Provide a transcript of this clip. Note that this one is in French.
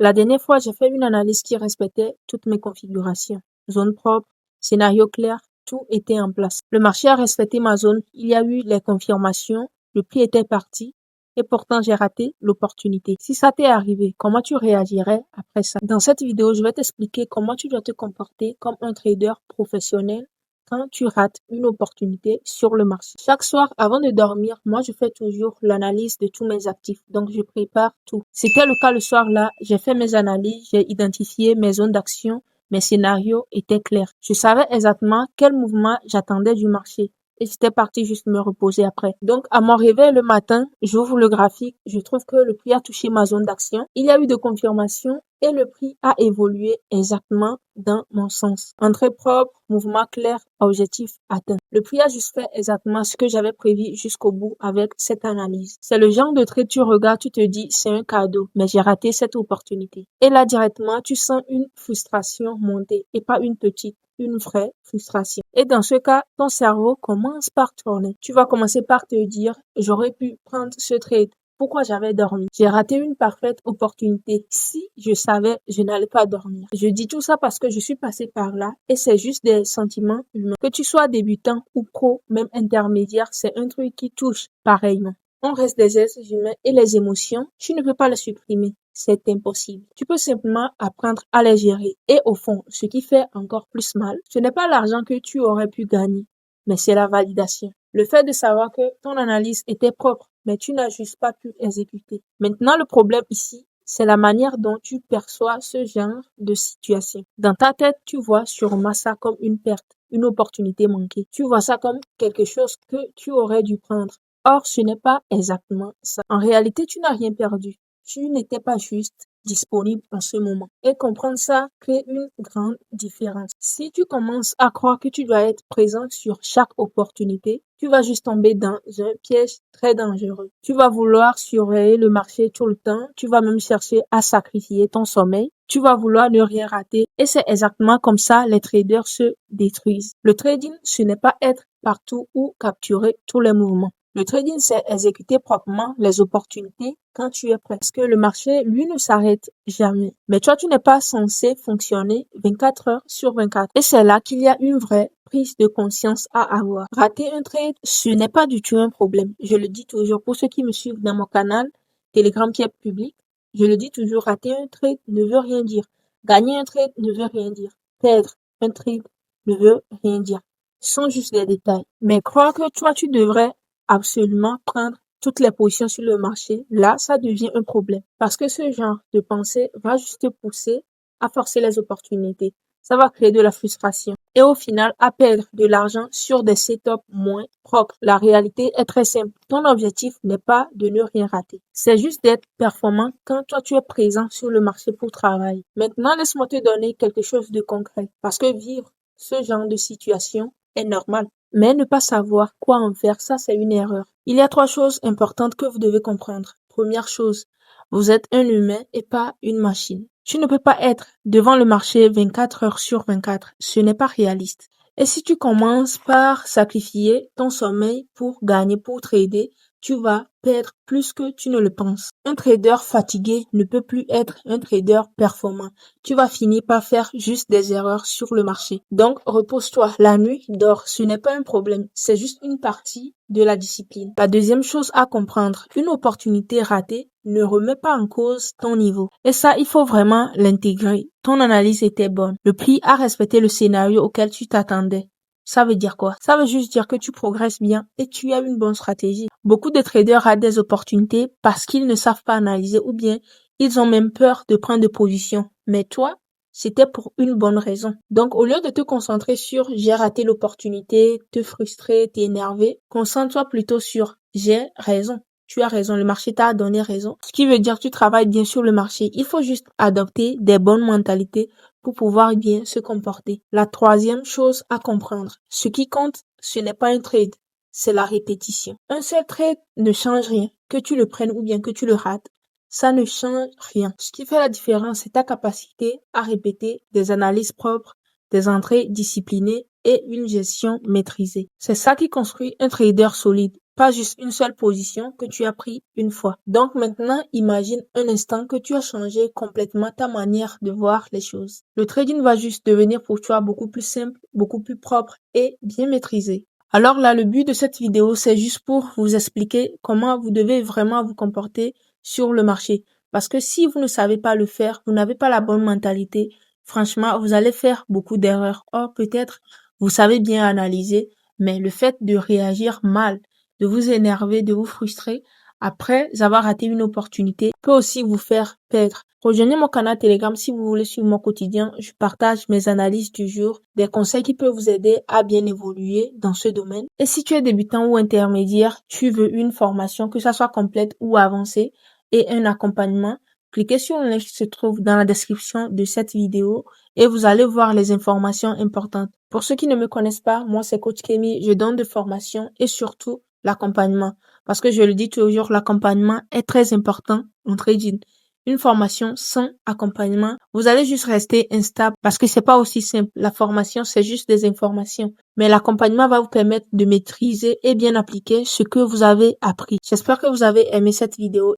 La dernière fois, j'ai fait une analyse qui respectait toutes mes configurations. Zone propre, scénario clair, tout était en place. Le marché a respecté ma zone, il y a eu les confirmations, le prix était parti et pourtant j'ai raté l'opportunité. Si ça t'est arrivé, comment tu réagirais après ça? Dans cette vidéo, je vais t'expliquer comment tu dois te comporter comme un trader professionnel quand tu rates une opportunité sur le marché. Chaque soir, avant de dormir, moi, je fais toujours l'analyse de tous mes actifs. Donc, je prépare tout. C'était le cas le soir là. J'ai fait mes analyses, j'ai identifié mes zones d'action, mes scénarios étaient clairs. Je savais exactement quel mouvement j'attendais du marché. Et j'étais parti juste me reposer après. Donc, à mon réveil le matin, j'ouvre le graphique, je trouve que le prix a touché ma zone d'action. Il y a eu de confirmation et le prix a évolué exactement dans mon sens. Entrée propre, mouvement clair, objectif atteint. Le prix a juste fait exactement ce que j'avais prévu jusqu'au bout avec cette analyse. C'est le genre de trait tu regardes, tu te dis c'est un cadeau, mais j'ai raté cette opportunité. Et là directement, tu sens une frustration monter et pas une petite, une vraie frustration. Et dans ce cas, ton cerveau commence par tourner. Tu vas commencer par te dire, j'aurais pu prendre ce trade. Pourquoi j'avais dormi? J'ai raté une parfaite opportunité. Si je savais, je n'allais pas dormir. Je dis tout ça parce que je suis passé par là et c'est juste des sentiments humains. Que tu sois débutant ou pro, même intermédiaire, c'est un truc qui touche pareillement. On reste des êtres humains et les émotions, tu ne peux pas les supprimer. C'est impossible. Tu peux simplement apprendre à les gérer. Et au fond, ce qui fait encore plus mal, ce n'est pas l'argent que tu aurais pu gagner, mais c'est la validation. Le fait de savoir que ton analyse était propre, mais tu n'as juste pas pu exécuter. Maintenant, le problème ici, c'est la manière dont tu perçois ce genre de situation. Dans ta tête, tu vois sûrement ça comme une perte, une opportunité manquée. Tu vois ça comme quelque chose que tu aurais dû prendre. Or, ce n'est pas exactement ça. En réalité, tu n'as rien perdu. Tu n'étais pas juste disponible en ce moment. Et comprendre ça crée une grande différence. Si tu commences à croire que tu dois être présent sur chaque opportunité, tu vas juste tomber dans un piège très dangereux. Tu vas vouloir surveiller le marché tout le temps. Tu vas même chercher à sacrifier ton sommeil. Tu vas vouloir ne rien rater. Et c'est exactement comme ça les traders se détruisent. Le trading, ce n'est pas être partout ou capturer tous les mouvements. Le trading, c'est exécuter proprement les opportunités quand tu es prêt. Parce que le marché, lui, ne s'arrête jamais. Mais toi, tu n'es pas censé fonctionner 24 heures sur 24. Et c'est là qu'il y a une vraie prise de conscience à avoir. Rater un trade, ce n'est pas du tout un problème. Je le dis toujours pour ceux qui me suivent dans mon canal Telegram qui est public. Je le dis toujours, rater un trade ne veut rien dire. Gagner un trade ne veut rien dire. Perdre un trade ne veut rien dire. Ce sont juste des détails. Mais croire que toi, tu devrais absolument prendre toutes les positions sur le marché, là, ça devient un problème. Parce que ce genre de pensée va juste te pousser à forcer les opportunités. Ça va créer de la frustration. Et au final, à perdre de l'argent sur des setups moins propres. La réalité est très simple. Ton objectif n'est pas de ne rien rater. C'est juste d'être performant quand toi tu es présent sur le marché pour travailler. Maintenant, laisse-moi te donner quelque chose de concret. Parce que vivre ce genre de situation est normal. Mais ne pas savoir quoi en faire, ça c'est une erreur. Il y a 3 choses importantes que vous devez comprendre. Première chose, vous êtes un humain et pas une machine. Tu ne peux pas être devant le marché 24 heures sur 24. Ce n'est pas réaliste. Et si tu commences par sacrifier ton sommeil pour gagner, pour trader, tu vas perdre plus que tu ne le penses. Un trader fatigué ne peut plus être un trader performant. Tu vas finir par faire juste des erreurs sur le marché. Donc, repose-toi. La nuit, dors. Ce n'est pas un problème. C'est juste une partie de la discipline. La deuxième chose à comprendre, une opportunité ratée ne remet pas en cause ton niveau. Et ça, il faut vraiment l'intégrer. Ton analyse était bonne. Le prix a respecté le scénario auquel tu t'attendais. Ça veut dire quoi? Ça veut juste dire que tu progresses bien et tu as une bonne stratégie. Beaucoup de traders ratent des opportunités parce qu'ils ne savent pas analyser ou bien ils ont même peur de prendre de position. Mais toi, c'était pour une bonne raison. Donc, au lieu de te concentrer sur j'ai raté l'opportunité, te frustrer, t'énerver, concentre-toi plutôt sur j'ai raison. Tu as raison, le marché t'a donné raison. Ce qui veut dire que tu travailles bien sur le marché. Il faut juste adopter des bonnes mentalités pour pouvoir bien se comporter. La troisième chose à comprendre, ce qui compte, ce n'est pas un trade, c'est la répétition. Un seul trade ne change rien, que tu le prennes ou bien que tu le rates. Ça ne change rien. Ce qui fait la différence, c'est ta capacité à répéter des analyses propres, des entrées disciplinées et une gestion maîtrisée. C'est ça qui construit un trader solide. pas juste une seule position que tu as pris une fois. Donc maintenant, imagine un instant que tu as changé complètement ta manière de voir les choses. Le trading va juste devenir pour toi beaucoup plus simple, beaucoup plus propre et bien maîtrisé. Alors là, le but de cette vidéo, c'est juste pour vous expliquer comment vous devez vraiment vous comporter sur le marché. Parce que si vous ne savez pas le faire, vous n'avez pas la bonne mentalité, franchement, vous allez faire beaucoup d'erreurs. Or, peut-être, vous savez bien analyser, mais le fait de réagir mal, de vous énerver, de vous frustrer, après avoir raté une opportunité, peut aussi vous faire perdre. Rejoignez mon canal Telegram si vous voulez suivre mon quotidien. Je partage mes analyses du jour, des conseils qui peuvent vous aider à bien évoluer dans ce domaine. Et si tu es débutant ou intermédiaire, tu veux une formation, que ça soit complète ou avancée, et un accompagnement, cliquez sur le lien qui se trouve dans la description de cette vidéo et vous allez voir les informations importantes. Pour ceux qui ne me connaissent pas, moi c'est Coach Kemi, je donne des formations et surtout l'accompagnement. Parce que je le dis toujours, l'accompagnement est très important en trading. Une formation sans accompagnement, vous allez juste rester instable parce que c'est pas aussi simple. La formation, c'est juste des informations. Mais l'accompagnement va vous permettre de maîtriser et bien appliquer ce que vous avez appris. J'espère que vous avez aimé cette vidéo